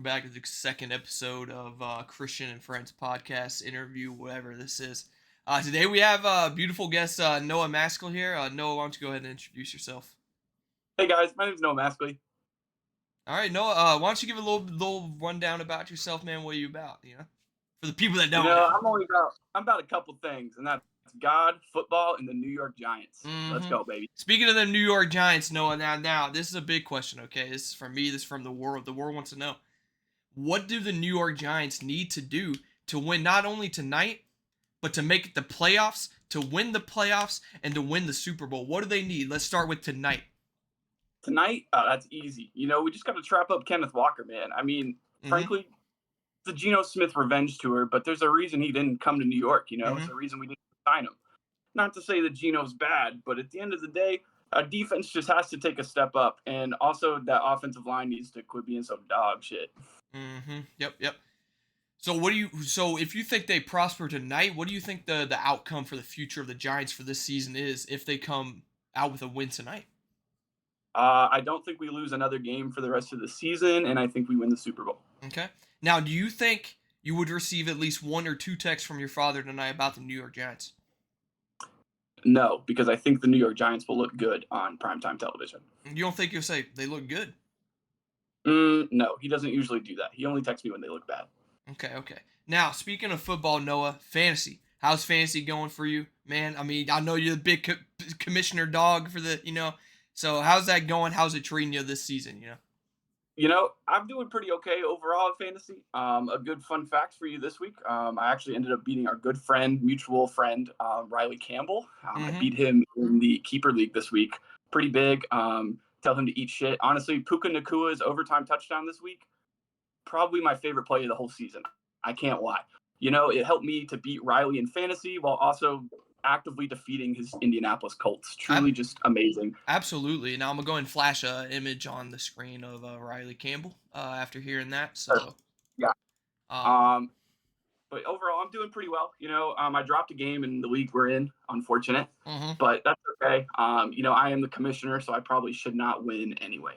Back to the second episode of Christian and Friends podcast interview, whatever this is. Today we have beautiful guest Noah Maskell here. Noah, why don't you go ahead and introduce yourself? Hey guys, my name is Noah Maskley. All right, Noah, why don't you give a little rundown about yourself, man? What are you about? For the people that You don't know, know. I'm about a couple things, and that's God, football, and the New York Giants. Let's Mm-hmm. go, baby. Speaking of the New York Giants, Noah, now this is a big question. Okay, this is from me. This is from the world. The world wants to know, what do the New York Giants need to do to win not only tonight, but to make it the playoffs, to win the playoffs, and to win the Super Bowl? What do they need? Let's start with tonight. Tonight, that's easy. You know, we just got to trap up Kenneth Walker, man. I mean, Mm-hmm. frankly, the Geno Smith revenge tour, but there's a reason he didn't come to New York. You know, Mm-hmm. it's a reason we didn't sign him. Not to say that Geno's bad, but at the end of the day, our defense just has to take a step up, and also that offensive line needs to quit being some dog shit. Mm-hmm. Yep. So if you think they prosper tonight, what do you think the outcome for the future of the Giants for this season is if they come out with a win tonight? I don't think we lose another game for the rest of the season, and I think we win the Super Bowl. Okay. Now, do you think you would receive at least one or two texts from your father tonight about the New York Giants? No, because I think the New York Giants will look good on primetime television. You don't think you'll say they look good? No, he doesn't usually do that. He only texts me when they look bad. Okay. Now, speaking of football, Noah, fantasy. How's fantasy going for you, man? I mean, I know you're the big commissioner dog for the. So how's that going? How's it treating you this season? You know, I'm doing pretty okay overall in fantasy. A good fun fact for you this week. I actually ended up beating our good friend, mutual friend, Riley Campbell. I Mm-hmm. beat him in the keeper league this week. Pretty big. Tell him to eat shit. Honestly, Puka Nakua's overtime touchdown this week, probably my favorite play of the whole season. I can't lie. You know, it helped me to beat Riley in fantasy while also actively defeating his Indianapolis Colts. Truly just amazing. Absolutely. Now I'm gonna go and flash a image on the screen of Riley Campbell after hearing that. Uh, So, yeah. um, Um, but overall, I'm doing pretty well. You know, I dropped a game in the league we're in, unfortunate, mhm. but that's okay. You know, I am the commissioner, so I probably should not win anyway.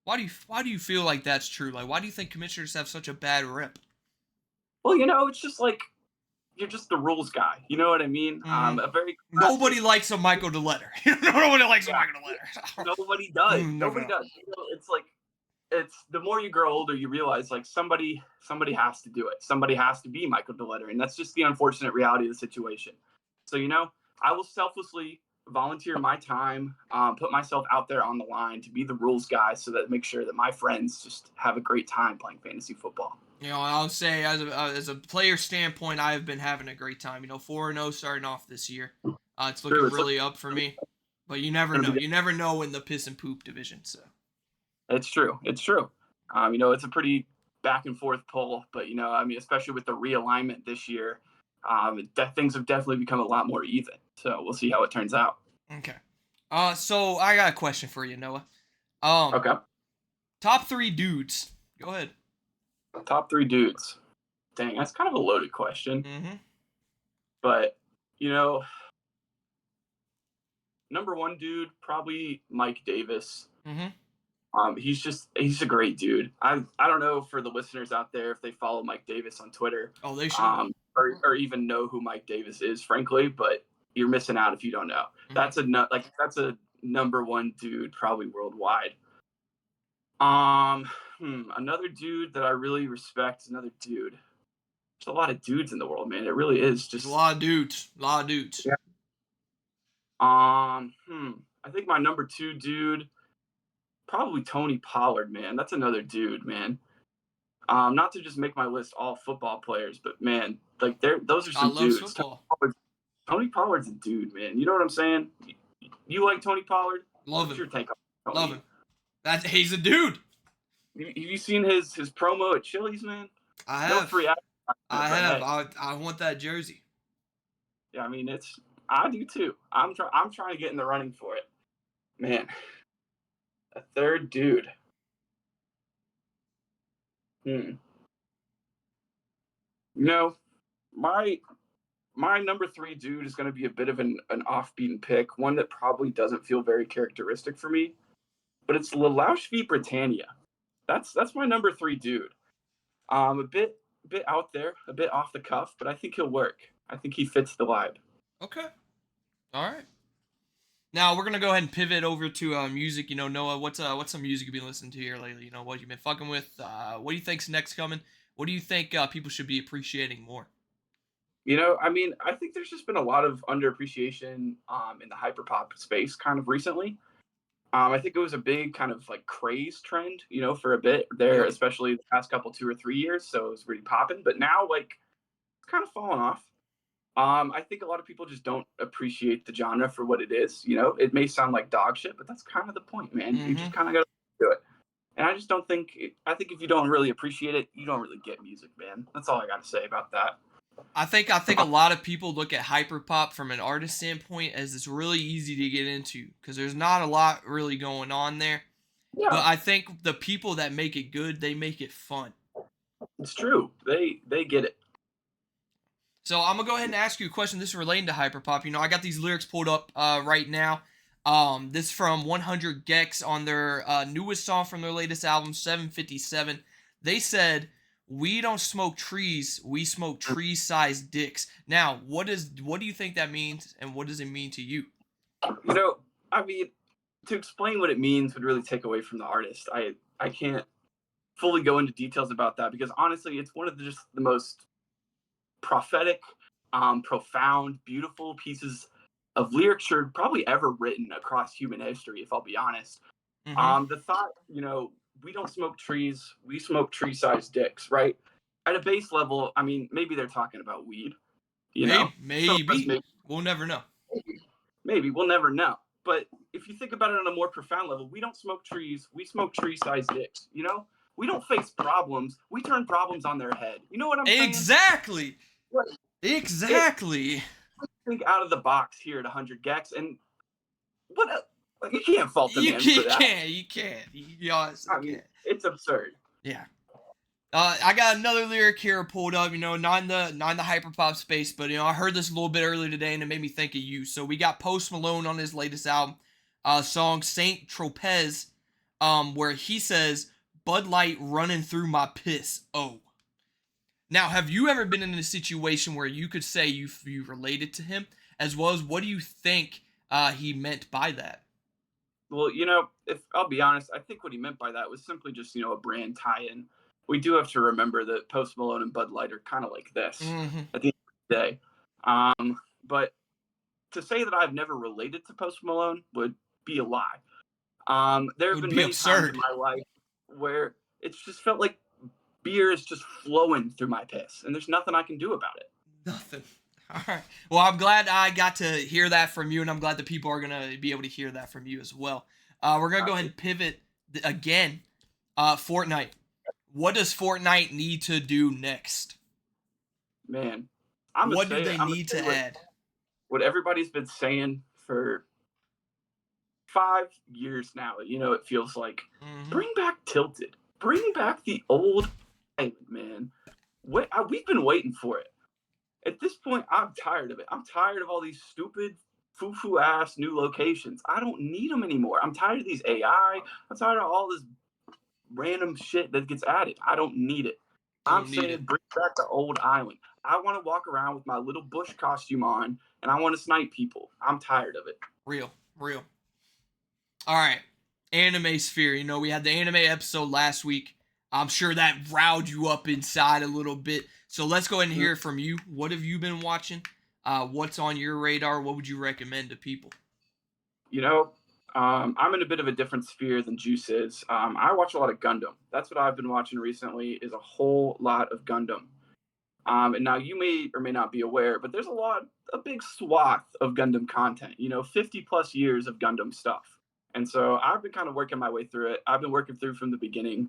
Why do you feel like that's true? Like, why do you think commissioners have such a bad rep? Well, you know, it's just like you're just the rules guy. You know what I mean? Mm-hmm. A very Nobody likes a Michael DeLetter. Nobody likes a yeah, Michael DeLetter. nobody does. Nobody No. does. You know, it's like it's the more you grow older, you realize like somebody has to do it. Somebody has to be Michael DeLetter, and that's just the unfortunate reality of the situation. So you know, I will selflessly volunteer my time, put myself out there on the line to be the rules guy, so that make sure that my friends just have a great time playing fantasy football. I'll say as a player standpoint, I have been having a great time. 4-0 starting off this year. It's looking True, it's really up for me, but you never gonna know. be. You never know in the piss and poop division. So. It's true. It's true. You know, it's a pretty back and forth pull, but you know, I mean, especially with the realignment this year, things have definitely become a lot more even. So we'll see how it turns out. Okay. So I got a question for you, Noah. Um, Okay. top three dudes. Go ahead. Top three dudes. Dang, that's kind of a loaded question, Mm-hmm. but you know, number one dude probably Mike Davis. Mm-hmm. He's a great dude. I don't know for the listeners out there if they follow Mike Davis on Twitter, Oh, they should. or even know who Mike Davis is, frankly. But you're missing out if you don't know. Mm-hmm. That's a number one dude probably worldwide. Another dude that I really respect. Another dude. There's a lot of dudes in the world, man. It really is There's just. a lot of dudes. A lot of dudes. Yeah. I think my number two dude, probably Tony Pollard, man. That's another dude, man. Not to just make my list all football players, but man, like those are I some love dudes. football. Tony Pollard's a dude, man. You know what I'm saying? You like Tony Pollard? Love What's him. your take on Love Tony? him. He's a dude. Have you seen his promo at Chili's, man? I No have. free I but have. hey, I want that jersey. yeah, I mean I do too. I'm trying to get in the running for it. Man, a third dude. You know, my my number three dude is going to be a bit of an off-beaten pick, one that probably doesn't feel very characteristic for me, but it's Lalaush v. Britannia. That's my number three dude. A bit out there, a bit off the cuff, but I think he'll work. I think he fits the vibe. Okay. All right. Now we're gonna go ahead and pivot over to music. You know, Noah, what's some music you've been listening to here lately? You know, what you've been fucking with? What do you think's next coming? What do you think people should be appreciating more? I mean, I think there's just been a lot of underappreciation in the hyperpop space kind of recently. I think it was a big kind of like craze trend, for a bit there, Yep. especially the past couple 2 or 3 years. So it was really popping, but now like it's kind of fallen off. I think a lot of people just don't appreciate the genre for what it is. It may sound like dog shit, but that's kind of the point, man. You Mm-hmm. just kind of got to do it. And I just don't think. I think if you don't really appreciate it, you don't really get music, man. That's all I got to say about that. I think a lot of people look at hyperpop from an artist standpoint as it's really easy to get into because there's not a lot really going on there. But Yeah, I think the people that make it good, they make it fun. it's true. They get it. So I'm gonna go ahead and ask you a question. This is relating to hyperpop. You know, I got these lyrics pulled up right now. This is from 100 Gex on their newest song from their latest album, 757. They said, "We don't smoke trees. We smoke tree-sized dicks." Now, what do you think that means, and what does it mean to you? You know, I mean, to explain what it means would really take away from the artist. I can't fully go into details about that because honestly, it's one of just the most prophetic, profound, beautiful pieces of literature probably ever written across human history. If I'll be honest, Mm-hmm. the thought, we don't smoke trees, we smoke tree-sized dicks, right? At a base level, I mean, maybe they're talking about weed. Maybe, Some of us maybe we'll never know. maybe we'll never know. But if you think about it on a more profound level, we don't smoke trees, we smoke tree-sized dicks. We don't face problems, we turn problems on their head. You know what I'm saying? Exactly, Like, it exactly. think out of the box here at 100 Gex, and what? Like, you can't fault the You man can't, for you that. can't, you can't. You honestly I mean, can't. it's absurd. Yeah. I got another lyric here pulled up, you know, not in the hyperpop space, but you know, I heard this a little bit earlier today and it made me think of you. So we got Post Malone on his latest album, song Saint Tropez, where he says, Bud Light running through my piss. Oh. Now, have you ever been in a situation where you could say you related to him, as well as what do you think he meant by that? Well, if I'll be honest, I think what he meant by that was simply just, a brand tie-in. We do have to remember that Post Malone and Bud Light are kind of like this Mm-hmm. at the end of the day. But to say that I've never related to Post Malone would be a lie. There It have would been be many times in absurd. my life where it's just felt like beer is just flowing through my piss, and there's nothing I can do about it. Nothing. All right. Well, I'm glad I got to hear that from you, and I'm glad the people are gonna be able to hear that from you as well. We're gonna go ahead and pivot again. Fortnite. What does Fortnite need to do next? Man, I'm gonna What do say it. they I'm gonna need say to add? what everybody's been saying for 5 years now. It feels like Mm-hmm. bring back Tilted, bring back the old island, man. We've been waiting for it. At this point, I'm tired of it. I'm tired of all these stupid, foo-foo ass new locations. I don't need them anymore. I'm tired of these AI. I'm tired of all this random shit that gets added. I don't need it. I'm Don't need it. saying bring back the old island. I want to walk around with my little bush costume on and I want to snipe people. I'm tired of it. Real, real. All right. Anime sphere. You know, we had the anime episode last week. I'm sure that riled you up inside a little bit. So let's go ahead and hear it from you. What have you been watching? What's on your radar? What would you recommend to people? You know, I'm in a bit of a different sphere than Juice is. I watch a lot of Gundam. That's what I've been watching recently. Is a whole lot of Gundam. And now you may or may not be aware, but there's a big swath of Gundam content. 50 plus years of Gundam stuff. And so I've been kind of working my way through it. I've been working through from the beginning.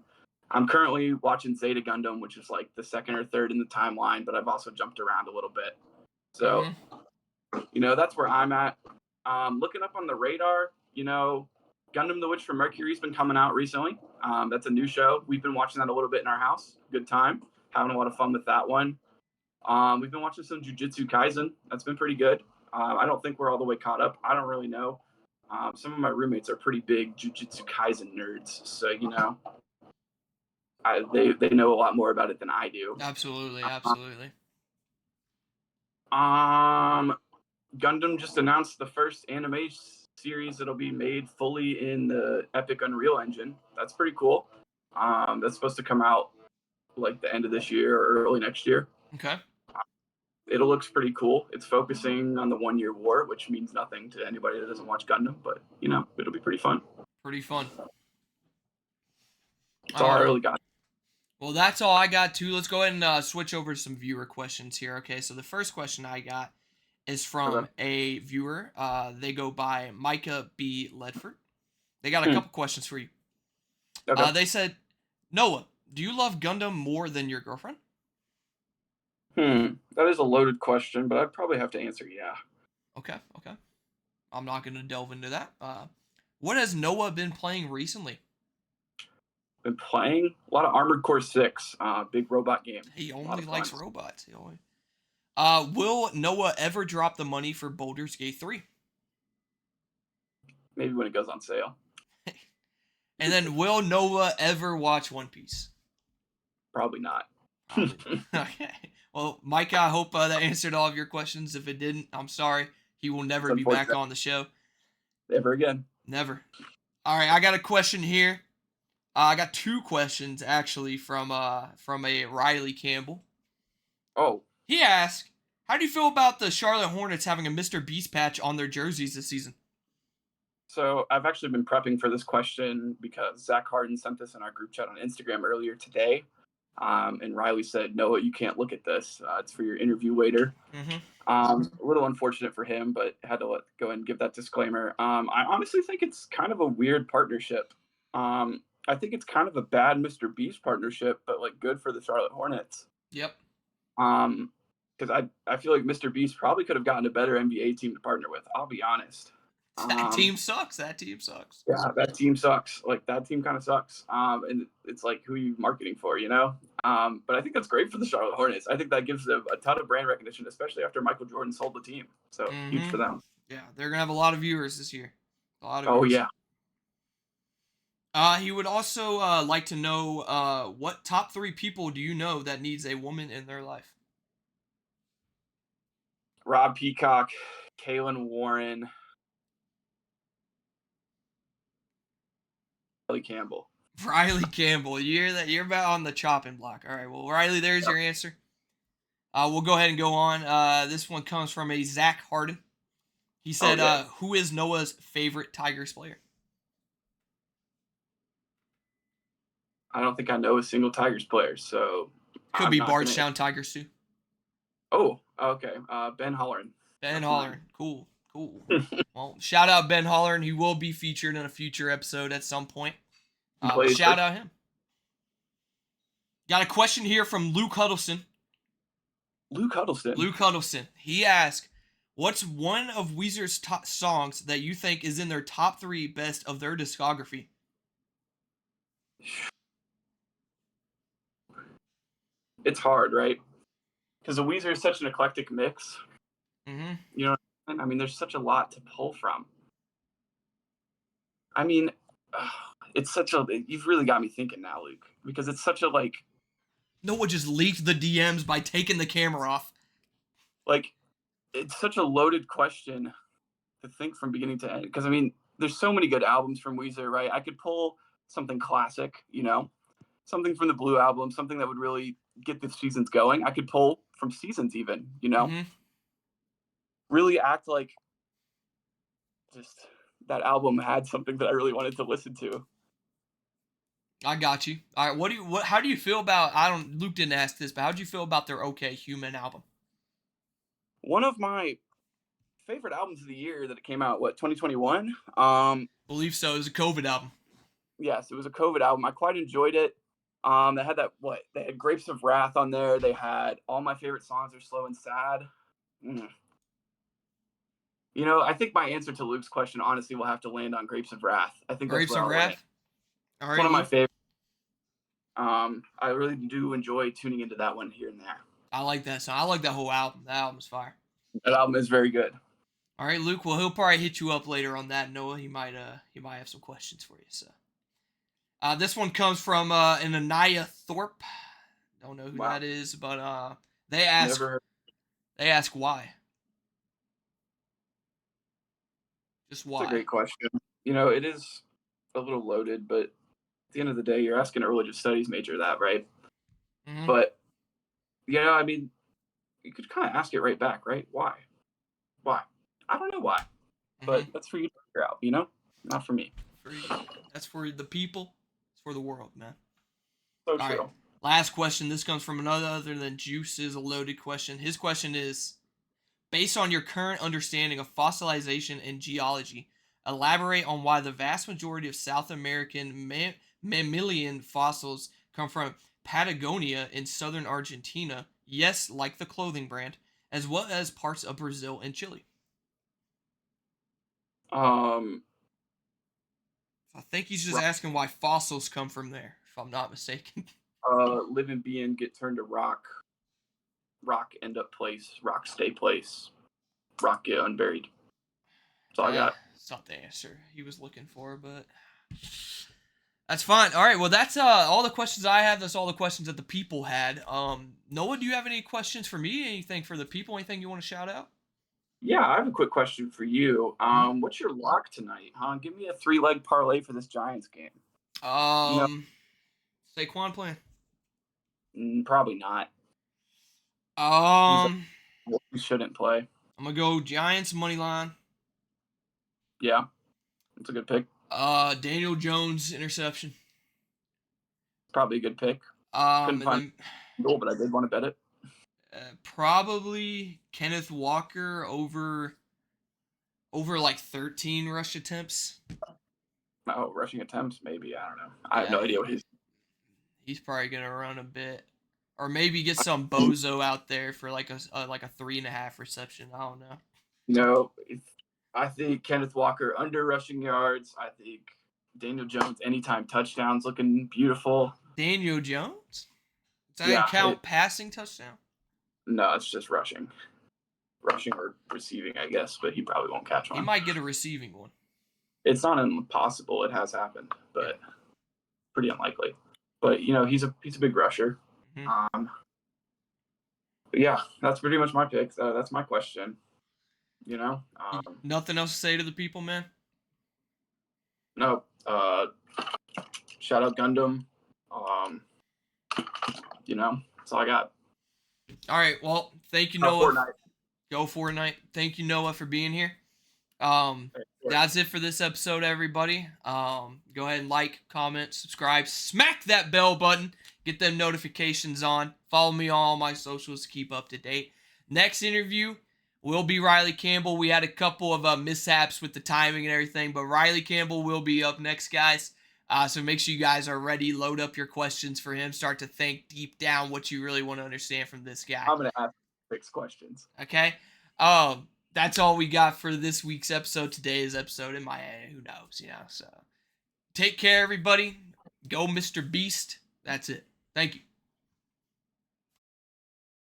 I'm currently watching Zeta Gundam, which is like the second or third in the timeline, but I've also jumped around a little bit. So, Mm-hmm. that's where I'm at. Looking up on the radar, Gundam the Witch from Mercury's been coming out recently. That's a new show. We've been watching that a little bit in our house. Good time. Having a lot of fun with that one. We've been watching some Jujutsu Kaisen. That's been pretty good. I don't think we're all the way caught up. I don't really know. Some of my roommates are pretty big Jujutsu Kaisen nerds. So, they know a lot more about it than I do. Absolutely, Uh, absolutely. Gundam just announced the first anime series that'll be made fully in the Epic Unreal Engine. That's pretty cool. That's supposed to come out like the end of this year or early next year. Okay. It looks pretty cool. It's focusing on the 1 Year War, which means nothing to anybody that doesn't watch Gundam, but it'll be pretty fun. Pretty fun. That's all I really got. Well, that's all I got too. Let's go ahead and switch over to some viewer questions here. Okay, so the first question I got is from a viewer. They go by Micah B. Ledford. They got a couple questions for you. Okay. They said, Noah, do you love Gundam more than your girlfriend? That is a loaded question, but I'd probably have to answer yeah. Okay. I'm not going to delve into that. What has Noah been playing recently? Been playing a lot of Armored Core 6, big robot game. He only likes robots. Will Noah ever drop the money for Baldur's Gate 3? Maybe when it goes on sale. And then, will Noah ever watch One Piece? Probably not. Okay. Well, Micah, I hope that answered all of your questions. If it didn't, I'm sorry. He will never be back on the show. Never again. Never. All right, I got a question here. I got two questions actually from a Riley Campbell. Oh. He asked, "How do you feel about the Charlotte Hornets having a Mr. Beast patch on their jerseys this season?" So I've actually been prepping for this question because Zach Harden sent this in our group chat on Instagram earlier today. And Riley said, "Noah, you can't look at this. It's for your interview later." A little unfortunate for him, but had to go and give that disclaimer. I honestly think it's kind of a weird partnership. I think it's kind of a bad Mr. Beast partnership, but like good for the Charlotte Hornets. Yep. Because I feel like Mr. Beast probably could have gotten a better NBA team to partner with. I'll be honest. That team sucks. Yeah, that team sucks. Like that team kind of sucks. And it's like, who are you marketing for, But I think that's great for the Charlotte Hornets. I think that gives them a ton of brand recognition, especially after Michael Jordan sold the team. So huge for them. Yeah, they're gonna have a lot of viewers this year. Yeah. He would also like to know what top 3 people do you know that needs a woman in their life? Rob Peacock, Kaylin Warren, Riley Campbell. You hear that? You're about on the chopping block. All right. Well, Riley, there's your answer. We'll go ahead and go on. This one comes from a Zach Harden. He said, "Who is Noah's favorite Tigers player?" I don't think I know a single Tigers player, so could be Bardstown Tigers too. Oh, okay. Ben Holleran. Ben Holleran. Cool. Well, shout out Ben Holleran. He will be featured in a future episode at some point. Shout out him. Got a question here from Luke Huddleston. Luke Huddleston. He asked, "What's one of Weezer's top songs that you think is in their top 3 best of their discography?" It's hard, right? Because the Weezer is such an eclectic mix. Mm-hmm. You know, I mean, there's such a lot to pull from. I mean, you've really got me thinking now, Luke, because it's such a like. Noah just leaked the DMs by taking the camera off. Like, it's such a loaded question to think from beginning to end. Because I mean, there's so many good albums from Weezer, right? I could pull something classic, something from the Blue Album, something that would really get the seasons going. I could pull from Seasons even, really act like just that album had something that I really wanted to listen to. I got you. All right, how do you feel about, Luke didn't ask this, but how do you feel about their OK Human album? One of my favorite albums of the year that it came out, 2021? Believe so. It was a COVID album. Yes, it was a COVID album. I quite enjoyed it. They had they had Grapes of Wrath on there. They had All My Favorite Songs Are Slow and Sad. I think my answer to Luke's question, honestly, will have to land on Grapes of Wrath. I think Grapes of Wrath? All right, one of my favorites. I really do enjoy tuning into that one here and there. I like that song. I like that whole album. That album's fire. That album is very good. All right, Luke. Well, he'll probably hit you up later on that. Noah, he might have some questions for you. So, This one comes from an Anaya Thorpe. Don't know who Wow. that is, but they ask Never heard. they ask why. Just It's a why. great question. You know, it is a little loaded, but at the end of the day, you're asking a religious studies major that, right? Hmm. But I mean, you could kind of ask it right back, right? Why? Why? I don't know why, but that's for you to figure out. Not for me. That's for the people. It's for the world, man. So All right. true. Last question. This comes from another other than Juice is a loaded question. His question is, based on your current understanding of fossilization and geology, elaborate on why the vast majority of South American mammalian fossils come from Patagonia in southern Argentina, yes, like the clothing brand, as well as parts of Brazil and Chile. Um, I think he's just asking why fossils come from there, if I'm not mistaken. living being get turned to rock, rock end up place, rock stay place, rock get unburied. That's all I got. It's not the answer he was looking for, but that's fine. All right, well that's all the questions I have. That's all the questions that the people had. Noah, do you have any questions for me? Anything for the people? Anything you want to shout out? Yeah, I have a quick question for you. Mhm. What's your lock tonight, huh? Give me a 3-leg parlay for this Giants game. Um, Saquon playing. Probably not. He's Um, he shouldn't play. I'm gonna go Giants money line. Yeah, it's a good pick. Daniel Jones interception. Probably a good pick. Couldn't And find then a goal, but I did want to bet it. probably Kenneth Walker over like 13 rush attempts. Oh, rushing attempts, maybe. I don't know. I have Yeah, no idea what he's probably gonna run a bit, or maybe get some bozo out there for like a 3.5 reception. I don't know. I think Kenneth Walker under rushing yards. I think Daniel Jones anytime touchdowns looking beautiful. Daniel Jones? Does that Yeah, count passing touchdown? No, it's just rushing or receiving, I guess, but he probably won't catch He one. might get a receiving one. It's not impossible. It has happened, but pretty unlikely. But he's a big rusher. Mm-hmm. But yeah, that's pretty much my pick. That's my question. Nothing else to say to the people, man? No. Shout out Gundam. That's all I got. All right. Well, thank you, Noah. Fortnite. Go Fortnite. Thank you, Noah, for being here. Hey, That's it for this episode, everybody. Go ahead and like, comment, subscribe, smack that bell button, get them notifications on. Follow me on all my socials to keep up to date. Next interview will be Riley Campbell. We had a couple of mishaps with the timing and everything, but Riley Campbell will be up next, guys. So make sure you guys are ready. Load up your questions for him. Start to think deep down what you really want to understand from this guy. I'm gonna ask 6 questions. Okay. That's all we got for this week's episode. Today's episode in my head. Who knows, So take care, everybody. Go, Mr. Beast. That's it. Thank you.